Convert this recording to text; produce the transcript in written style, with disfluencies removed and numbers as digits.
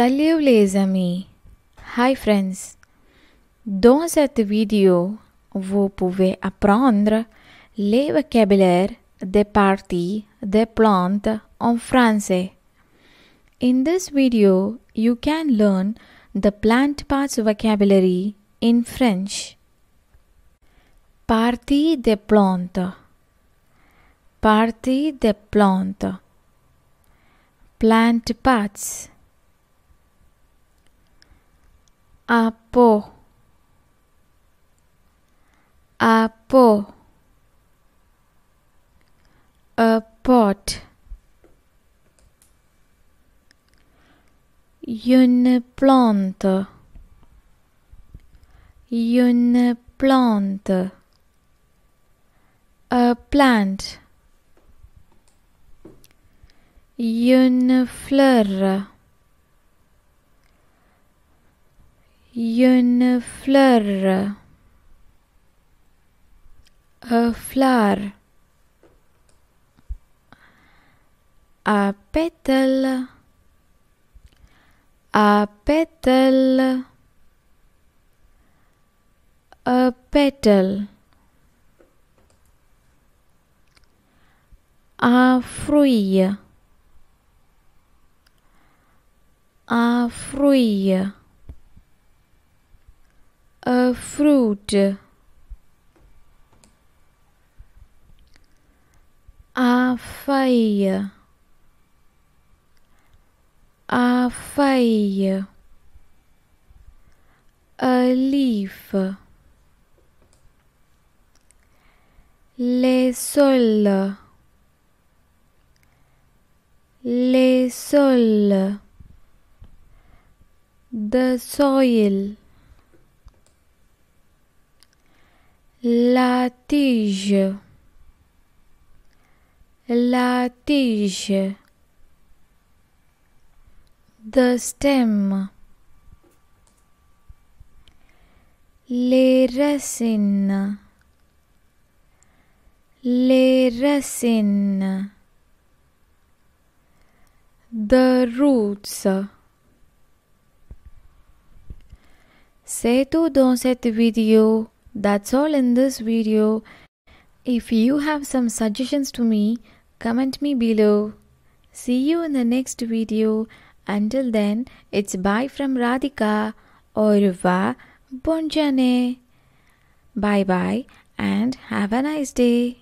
Salut les amis! Hi friends! Dans cette vidéo, vous pouvez apprendre les vocabulaires des parties des plantes en français. In this video, you can learn the plant parts vocabulary in French. Partie des plantes. Partie des plantes. Plant parts. A pot. A pot. A pot. Une plante. Une plante. A plant. Une fleur. Une fleur. A flower. A petal. A petal. A petal. A fruit. A fruit. A fruit. A feuille. A feuille. A leaf. Les sols. Les sols. The soil. La tige. La tige. The stem. Les racines. Les racines. The roots. C'est tout dans cette vidéo. That's all in this video. If you have some suggestions to me, comment me below. See you in the next video. Until then, it's bye from Radhika. Au revoir. Bonne journée. Bye bye and have a nice day.